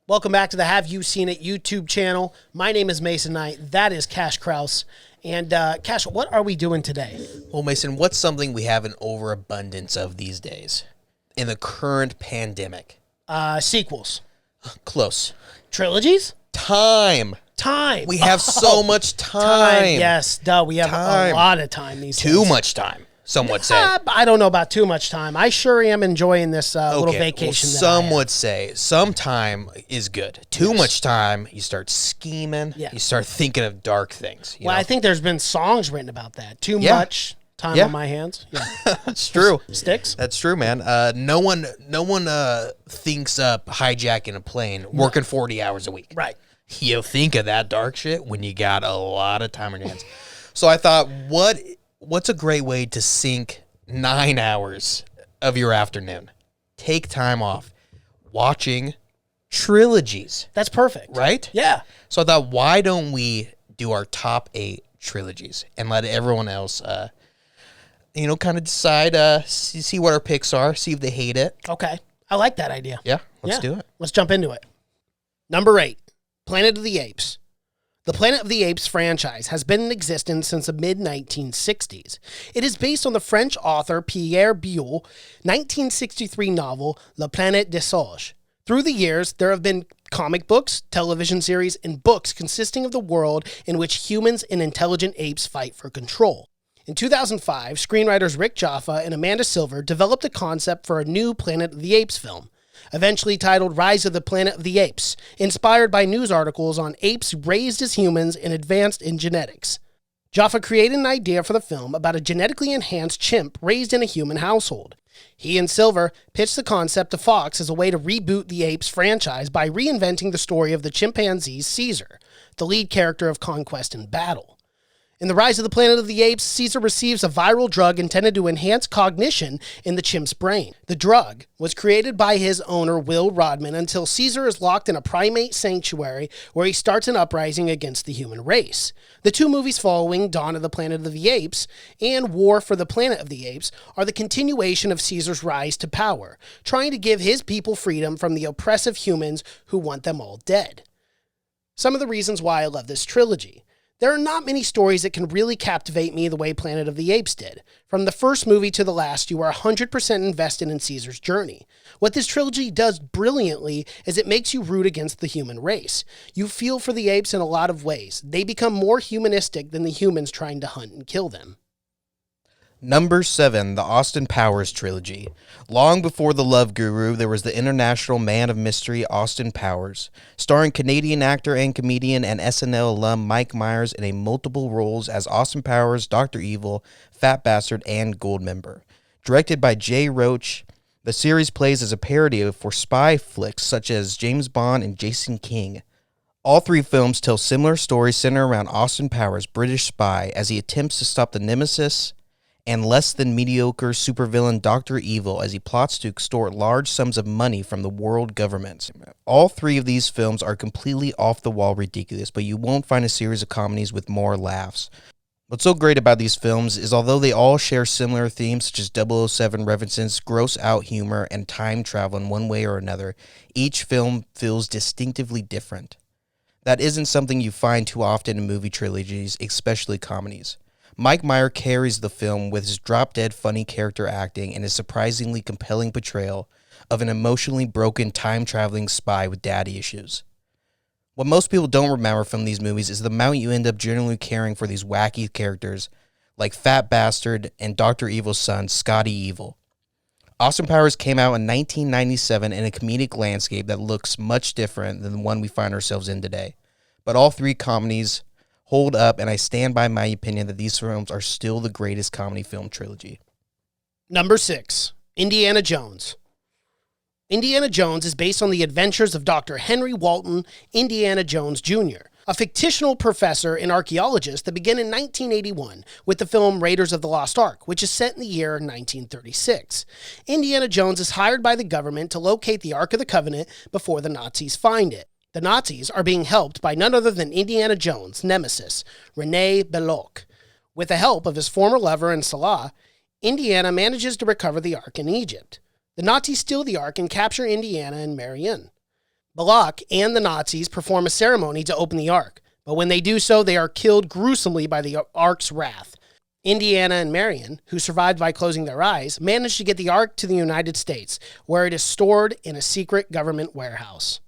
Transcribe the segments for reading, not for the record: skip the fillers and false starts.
Welcome back to the Have You Seen It YouTube channel. My name is Mason Knight. That is Cash Kraus. And Cash, what are we doing today? Well, Mason, what's something we have an overabundance of these days in the current pandemic? Sequels. Close. Trilogies? Time. We have so much time. Yes, we have a lot of time these days. Too much time, some would say. I don't know about too much time. I sure am enjoying this little vacation. Well, some would say some time is good. Too much time, you start scheming. Yeah. You start thinking of dark things. I think there's been songs written about that. Too much time on my hands. Yeah. That's true. Sticks. That's true, man. No one thinks up hijacking a plane, working 40 hours a week. Right. You think of that dark shit when you got a lot of time on your hands. So I thought, what's a great way to sink 9 hours of your afternoon? Take time off watching trilogies. That's perfect. Right? Yeah. So I thought, why don't we do our top 8 trilogies and let everyone else, kind of decide, see what our picks are, see if they hate it. Okay. I like that idea. Yeah, let's do it. Let's jump into it. Number 8, Planet of the Apes. The Planet of the Apes franchise has been in existence since the mid-1960s. It is based on the French author Pierre Boulle 1963 novel La Planète des Singes. Through the years, there have been comic books, television series, and books consisting of the world in which humans and intelligent apes fight for control. In 2005, screenwriters Rick Jaffa and Amanda Silver developed a concept for a new Planet of the Apes film, eventually titled Rise of the Planet of the Apes, inspired by news articles on apes raised as humans and advanced in genetics. Jaffa created an idea for the film about a genetically enhanced chimp raised in a human household. He and Silver pitched the concept to Fox as a way to reboot the Apes franchise by reinventing the story of the chimpanzee Caesar, the lead character of Conquest and Battle. In The Rise of the Planet of the Apes, Caesar receives a viral drug intended to enhance cognition in the chimp's brain. The drug was created by his owner, Will Rodman, until Caesar is locked in a primate sanctuary where he starts an uprising against the human race. The two movies following, Dawn of the Planet of the Apes and War for the Planet of the Apes, are the continuation of Caesar's rise to power, trying to give his people freedom from the oppressive humans who want them all dead. Some of the reasons why I love this trilogy. There are not many stories that can really captivate me the way Planet of the Apes did. From the first movie to the last, you are 100% invested in Caesar's journey. What this trilogy does brilliantly is it makes you root against the human race. You feel for the apes in a lot of ways. They become more humanistic than the humans trying to hunt and kill them. Number 7, the Austin Powers trilogy. Long before The Love Guru, there was the international man of mystery Austin Powers, starring Canadian actor and comedian and SNL alum Mike Myers in a multiple roles as Austin Powers, Dr. Evil, Fat Bastard, and Goldmember. Directed by Jay Roach, the series plays as a parody for spy flicks such as James Bond and Jason King. All 3 films tell similar stories centered around Austin Powers, British spy, as he attempts to stop the Nemesis and less than mediocre supervillain Dr. Evil as he plots to extort large sums of money from the world governments. All 3 of these films are completely off-the-wall ridiculous, but you won't find a series of comedies with more laughs. What's so great about these films is although they all share similar themes such as 007 references, gross-out humor, and time travel in one way or another, each film feels distinctively different. That isn't something you find too often in movie trilogies, especially comedies. Mike Myers carries the film with his drop-dead funny character acting and his surprisingly compelling portrayal of an emotionally broken time-traveling spy with daddy issues. What most people don't remember from these movies is the amount you end up generally caring for these wacky characters like Fat Bastard and Dr. Evil's son, Scotty Evil. Austin Powers came out in 1997 in a comedic landscape that looks much different than the one we find ourselves in today. But all 3 comedies hold up, and I stand by my opinion that these films are still the greatest comedy film trilogy. Number 6, Indiana Jones. Indiana Jones is based on the adventures of Dr. Henry Walton Indiana Jones Jr., a fictional professor and archaeologist that began in 1981 with the film Raiders of the Lost Ark, which is set in the year 1936. Indiana Jones is hired by the government to locate the Ark of the Covenant before the Nazis find it. The Nazis are being helped by none other than Indiana Jones' nemesis, René Belloc. With the help of his former lover and Salah, Indiana manages to recover the Ark in Egypt. The Nazis steal the Ark and capture Indiana and Marianne. Balak and the Nazis perform a ceremony to open the Ark, but when they do so, they are killed gruesomely by the Ark's wrath. Indiana and Marion, who survived by closing their eyes, managed to get the Ark to the United States, where it is stored in a secret government warehouse.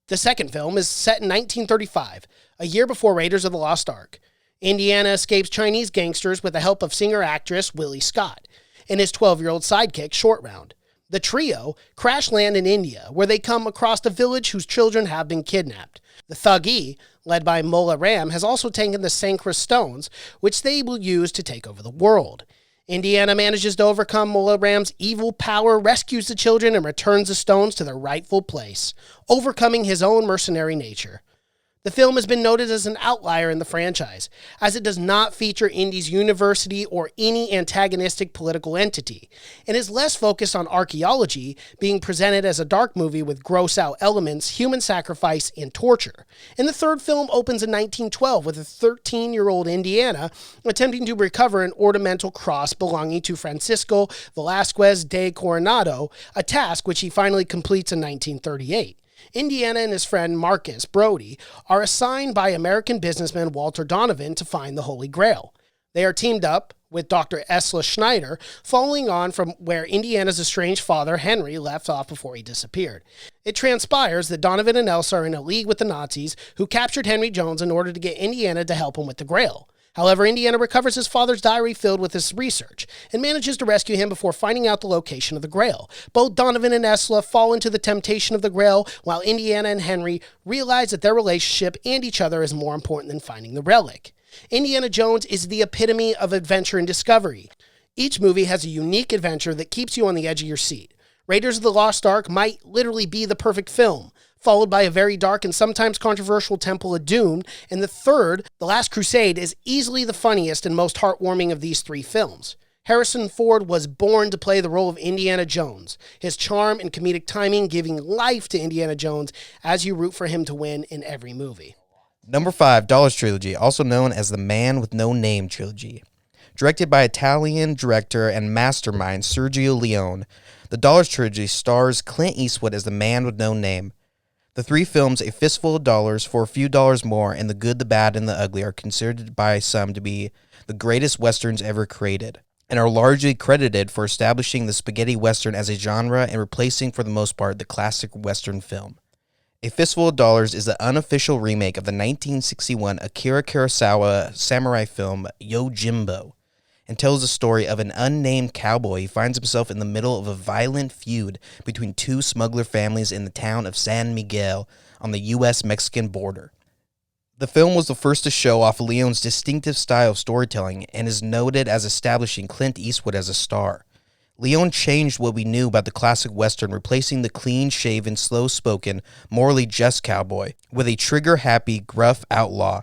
The second film is set in 1935, a year before Raiders of the Lost Ark. Indiana escapes Chinese gangsters with the help of singer-actress Willie Scott and his 12-year-old sidekick, Short Round. The trio crash land in India, where they come across a village whose children have been kidnapped. The Thuggee, led by Mullah Ram, has also taken the Sankara stones, which they will use to take over the world. Indiana manages to overcome Mullah Ram's evil power, rescues the children, and returns the stones to their rightful place, overcoming his own mercenary nature. The film has been noted as an outlier in the franchise, as it does not feature Indy's university or any antagonistic political entity, and is less focused on archaeology, being presented as a dark movie with gross-out elements, human sacrifice, and torture. And the third film opens in 1912 with a 13-year-old Indiana attempting to recover an ornamental cross belonging to Francisco Velasquez de Coronado, a task which he finally completes in 1938. Indiana and his friend Marcus Brody are assigned by American businessman Walter Donovan to find the Holy Grail. They are teamed up with Dr. Esla Schneider, following on from where Indiana's estranged father Henry left off before he disappeared. It transpires that Donovan and Elsa are in a league with the Nazis, who captured Henry Jones in order to get Indiana to help him with the Grail. However, Indiana recovers his father's diary filled with his research and manages to rescue him before finding out the location of the Grail. Both Donovan and Esla fall into the temptation of the Grail, while Indiana and Henry realize that their relationship and each other is more important than finding the relic. Indiana Jones is the epitome of adventure and discovery. Each movie has a unique adventure that keeps you on the edge of your seat. Raiders of the Lost Ark might literally be the perfect film, followed by a very dark and sometimes controversial Temple of Doom, and the third, The Last Crusade, is easily the funniest and most heartwarming of these three films. Harrison Ford was born to play the role of Indiana Jones, his charm and comedic timing giving life to Indiana Jones as you root for him to win in every movie. Number 5, Dollars Trilogy, also known as the Man with No Name Trilogy. Directed by Italian director and mastermind Sergio Leone, the Dollars Trilogy stars Clint Eastwood as the Man with No Name. The three films, A Fistful of Dollars, For a Few Dollars More, and The Good, the Bad, and the Ugly, are considered by some to be the greatest westerns ever created, and are largely credited for establishing the spaghetti western as a genre and replacing, for the most part, the classic western film. A Fistful of Dollars is the unofficial remake of the 1961 Akira Kurosawa samurai film Yojimbo, and tells the story of an unnamed cowboy who finds himself in the middle of a violent feud between two smuggler families in the town of San Miguel on the U.S.-Mexican border. The film was the first to show off Leone's distinctive style of storytelling and is noted as establishing Clint Eastwood as a star. Leone changed what we knew about the classic western, replacing the clean-shaven, slow-spoken, morally just cowboy with a trigger-happy, gruff outlaw.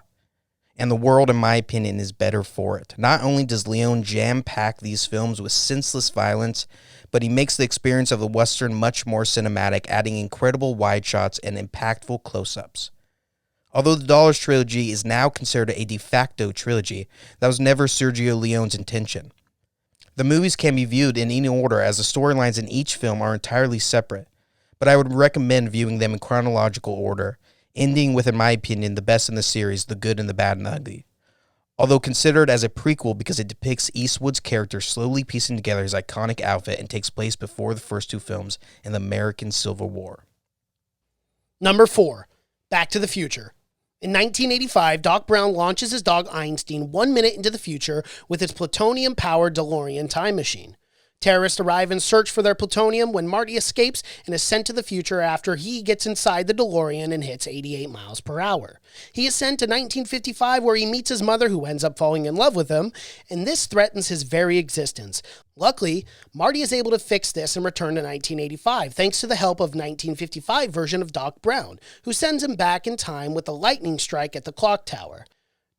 And the world, in my opinion, is better for it. Not only does Leone jam-pack these films with senseless violence, but he makes the experience of the Western much more cinematic, adding incredible wide shots and impactful close-ups. Although the Dollars Trilogy is now considered a de facto trilogy, that was never Sergio Leone's intention. The movies can be viewed in any order, as the storylines in each film are entirely separate, but I would recommend viewing them in chronological order, ending with, in my opinion, the best in the series, The Good and the Bad and the Ugly. Although considered as a prequel because it depicts Eastwood's character slowly piecing together his iconic outfit and takes place before the first two films in the American Civil War. Number 4, Back to the Future. In 1985, Doc Brown launches his dog Einstein 1 minute into the future with his plutonium-powered DeLorean time machine. Terrorists arrive and search for their plutonium when Marty escapes and is sent to the future after he gets inside the DeLorean and hits 88 miles per hour. He is sent to 1955 where he meets his mother, who ends up falling in love with him, and this threatens his very existence. Luckily, Marty is able to fix this and return to 1985 thanks to the help of 1955 version of Doc Brown, who sends him back in time with a lightning strike at the clock tower.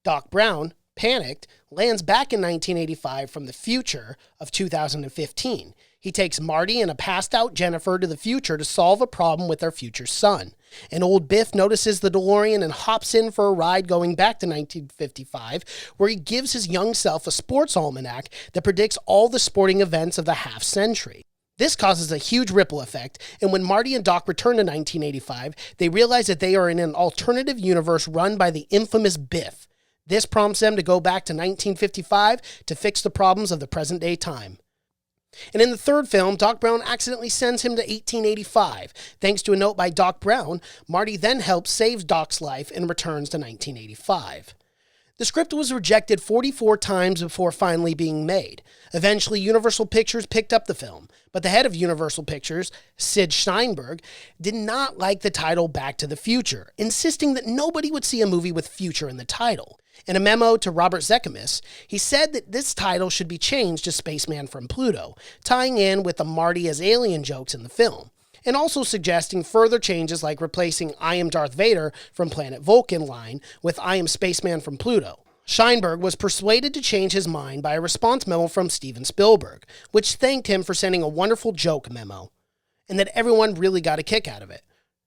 Doc Brown, panicked, lands back in 1985 from the future of 2015. He takes Marty and a passed-out Jennifer to the future to solve a problem with their future son. And old Biff notices the DeLorean and hops in for a ride going back to 1955, where he gives his young self a sports almanac that predicts all the sporting events of the half-century. This causes a huge ripple effect, and when Marty and Doc return to 1985, they realize that they are in an alternative universe run by the infamous Biff. This prompts them to go back to 1955 to fix the problems of the present-day time. And in the third film, Doc Brown accidentally sends him to 1885. Thanks to a note by Doc Brown, Marty then helps save Doc's life and returns to 1985. The script was rejected 44 times before finally being made. Eventually, Universal Pictures picked up the film, but the head of Universal Pictures, Sid Sheinberg, did not like the title Back to the Future, insisting that nobody would see a movie with future in the title. In a memo to Robert Zemeckis, he said that this title should be changed to Spaceman from Pluto, tying in with the Marty as alien jokes in the film, and also suggesting further changes like replacing I Am Darth Vader from Planet Vulcan line with I Am Spaceman from Pluto. Sheinberg was persuaded to change his mind by a response memo from Steven Spielberg, which thanked him for sending a wonderful joke memo, and that everyone really got a kick out of it.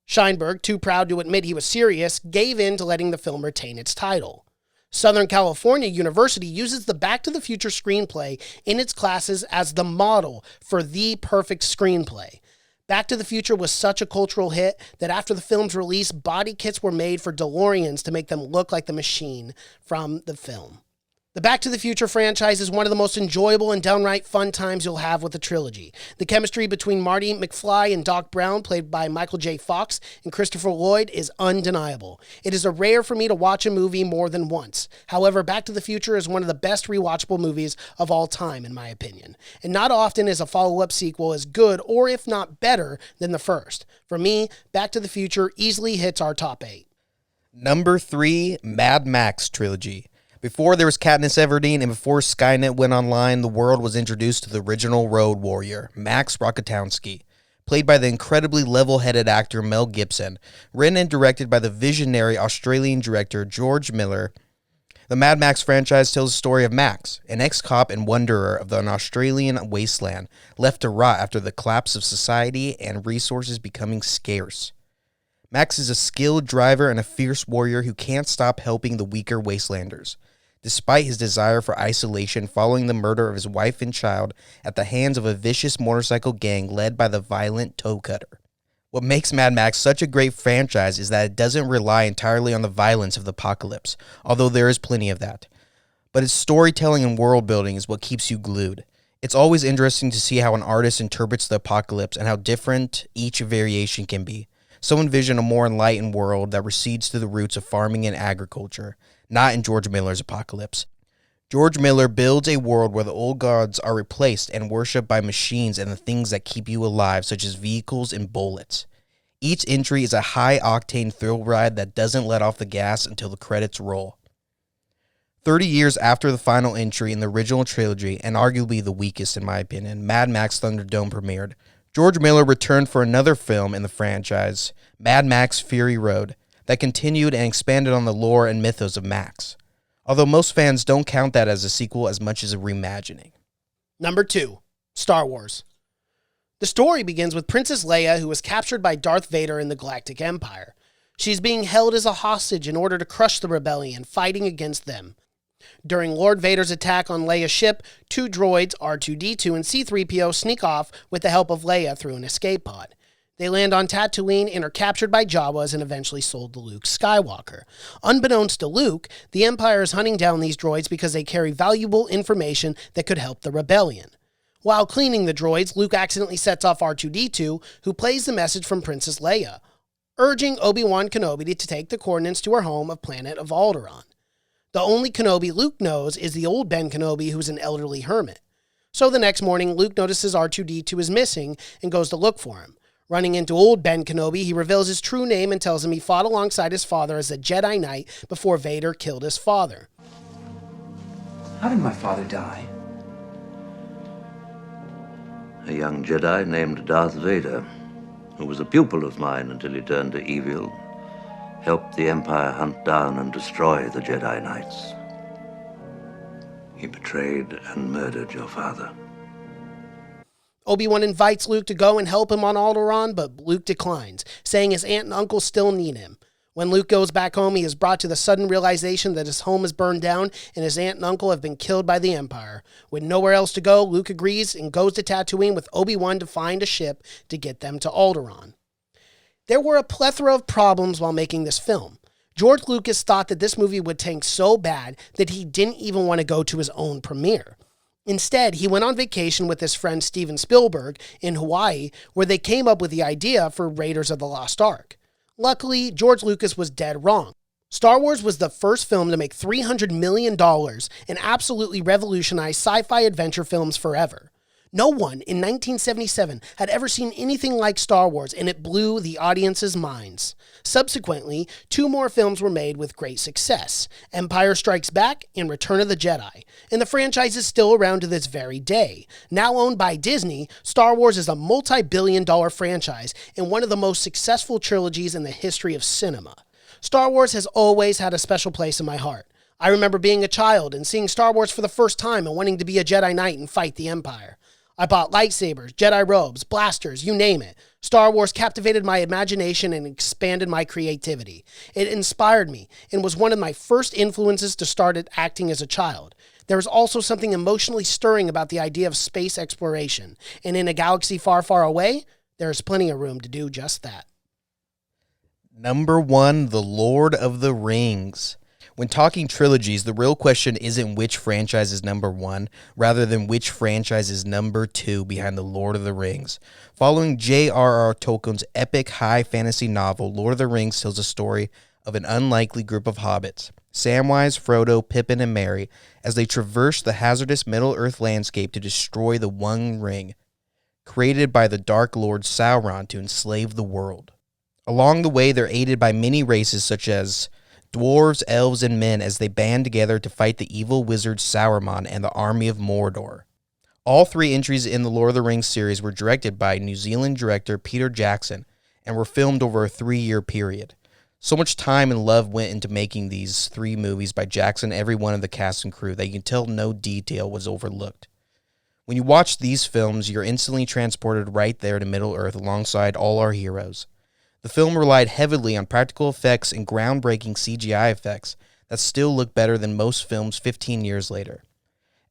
Sheinberg, too proud to admit he was serious, gave in to letting the film retain its title. Southern California University uses the Back to the Future screenplay in its classes as the model for the perfect screenplay. Back to the Future was such a cultural hit that after the film's release, body kits were made for DeLoreans to make them look like the machine from the film. The Back to the Future franchise is one of the most enjoyable and downright fun times you'll have with the trilogy. The chemistry between Marty McFly and Doc Brown, played by Michael J. Fox and Christopher Lloyd, is undeniable. It is rare for me to watch a movie more than once. However, Back to the Future is one of the best rewatchable movies of all time, in my opinion. And not often is a follow-up sequel as good, or if not better, than the first. For me, Back to the Future easily hits our top 8. Number 3, Mad Max Trilogy. Before there was Katniss Everdeen and before Skynet went online, the world was introduced to the original road warrior, Max Rokitansky, played by the incredibly level-headed actor Mel Gibson, written and directed by the visionary Australian director George Miller. The Mad Max franchise tells the story of Max, an ex-cop and wanderer of an Australian wasteland, left to rot after the collapse of society and resources becoming scarce. Max is a skilled driver and a fierce warrior who can't stop helping the weaker wastelanders, despite his desire for isolation following the murder of his wife and child at the hands of a vicious motorcycle gang led by the violent Toe Cutter. What makes Mad Max such a great franchise is that it doesn't rely entirely on the violence of the apocalypse, although there is plenty of that. But its storytelling and world building is what keeps you glued. It's always interesting to see how an artist interprets the apocalypse and how different each variation can be. Some envision a more enlightened world that recedes to the roots of farming and agriculture, not in George Miller's apocalypse. George Miller builds a world where the old gods are replaced and worshipped by machines and the things that keep you alive, such as vehicles and bullets. Each entry is a high-octane thrill ride that doesn't let off the gas until the credits roll. 30 years after the final entry in the original trilogy, and arguably the weakest in my opinion, Mad Max Thunderdome premiered, George Miller returned for another film in the franchise, Mad Max Fury Road, that continued and expanded on the lore and mythos of Max, although most fans don't count that as a sequel as much as a reimagining. Number 2, Star Wars. The story begins with Princess Leia, who was captured by Darth Vader in the Galactic Empire. She's being held as a hostage in order to crush the rebellion, fighting against them. During Lord Vader's attack on Leia's ship, 2 droids, R2-D2 and C-3PO, sneak off with the help of Leia through an escape pod. They land on Tatooine and are captured by Jawas and eventually sold to Luke Skywalker. Unbeknownst to Luke, the Empire is hunting down these droids because they carry valuable information that could help the rebellion. While cleaning the droids, Luke accidentally sets off R2-D2, who plays the message from Princess Leia, urging Obi-Wan Kenobi to take the coordinates to her home of planet of Alderaan. The only Kenobi Luke knows is the old Ben Kenobi, who's an elderly hermit. So the next morning, Luke notices R2-D2 is missing and goes to look for him. Running into old Ben Kenobi, he reveals his true name and tells him he fought alongside his father as a Jedi Knight before Vader killed his father. How did my father die? A young Jedi named Darth Vader, who was a pupil of mine until he turned to evil, helped the Empire hunt down and destroy the Jedi Knights. He betrayed and murdered your father. Obi-Wan invites Luke to go and help him on Alderaan, but Luke declines, saying his aunt and uncle still need him. When Luke goes back home, he is brought to the sudden realization that his home is burned down and his aunt and uncle have been killed by the Empire. With nowhere else to go, Luke agrees and goes to Tatooine with Obi-Wan to find a ship to get them to Alderaan. There were a plethora of problems while making this film. George Lucas thought that this movie would tank so bad that he didn't even want to go to his own premiere. Instead, he went on vacation with his friend Steven Spielberg in Hawaii, where they came up with the idea for Raiders of the Lost Ark. Luckily, George Lucas was dead wrong. Star Wars was the first film to make $300 million and absolutely revolutionized sci-fi adventure films forever. No one in 1977 had ever seen anything like Star Wars, and it blew the audience's minds. Subsequently, 2 more films were made with great success, Empire Strikes Back and Return of the Jedi, and the franchise is still around to this very day. Now owned by Disney, Star Wars is a multi-billion-dollar franchise and one of the most successful trilogies in the history of cinema. Star Wars has always had a special place in my heart. I remember being a child and seeing Star Wars for the first time and wanting to be a Jedi Knight and fight the Empire. I bought lightsabers, Jedi robes, blasters, you name it. Star Wars captivated my imagination and expanded my creativity. It inspired me and was one of my first influences to start acting as a child. There is also something emotionally stirring about the idea of space exploration, and in a galaxy far, far away, there is plenty of room to do just that. Number 1, The Lord of the Rings. When talking trilogies, the real question isn't which franchise is number 1, rather than which franchise is number 2 behind The Lord of the Rings. Following J.R.R. Tolkien's epic high fantasy novel, Lord of the Rings tells a story of an unlikely group of hobbits, Samwise, Frodo, Pippin, and Merry, as they traverse the hazardous Middle-earth landscape to destroy the One Ring, created by the Dark Lord Sauron to enslave the world. Along the way, they're aided by many races such as dwarves, elves, and men as they band together to fight the evil wizard Sauron and the army of Mordor. All 3 entries in the Lord of the Rings series were directed by New Zealand director Peter Jackson and were filmed over a 3-year period. So much time and love went into making these 3 movies by Jackson and every one of the cast and crew that you can tell no detail was overlooked. When you watch these films, you're instantly transported right there to Middle-earth alongside all our heroes. The film relied heavily on practical effects and groundbreaking CGI effects that still look better than most films 15 years later.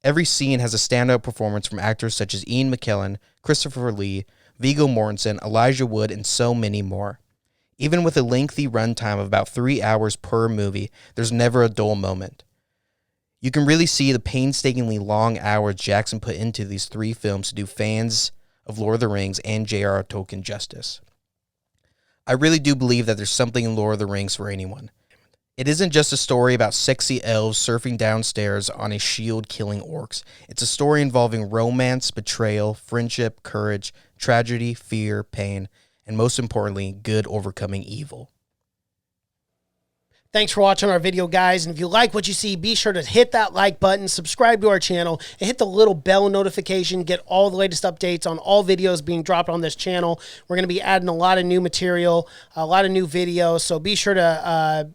Every scene has a standout performance from actors such as Ian McKellen, Christopher Lee, Viggo Mortensen, Elijah Wood, and so many more. Even with a lengthy runtime of about 3 hours per movie, there's never a dull moment. You can really see the painstakingly long hours Jackson put into these 3 films to do fans of Lord of the Rings and J.R.R. Tolkien justice. I really do believe that there's something in Lord of the Rings for anyone. It isn't just a story about sexy elves surfing downstairs on a shield killing orcs. It's a story involving romance, betrayal, friendship, courage, tragedy, fear, pain, and most importantly, good overcoming evil. Thanks for watching our video, guys. And if you like what you see, be sure to hit that like button, subscribe to our channel, and hit the little bell notification. Get all the latest updates on all videos being dropped on this channel. We're going to be adding a lot of new material, a lot of new videos. So be sure to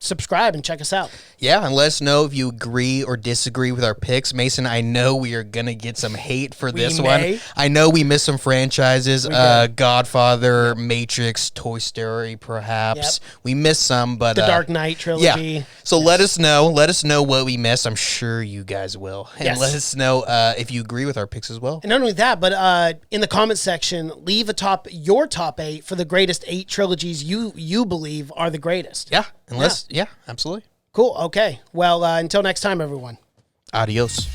subscribe and check us out. Yeah, and let us know if you agree or disagree with our picks. Mason, I know we are going to get some hate for this one. I know we missed some franchises. Godfather, Matrix, Toy Story, perhaps. Yep. We missed some, but... The Dark Knight trilogy. Yeah. So let us know. Let us know what we missed. I'm sure you guys will. And let us know if you agree with our picks as well. And not only that, but in the comment section, leave your top 8 for the greatest 8 trilogies you believe are the greatest. Yeah. Yeah, absolutely. Cool. Okay. Well, until next time, everyone. Adios.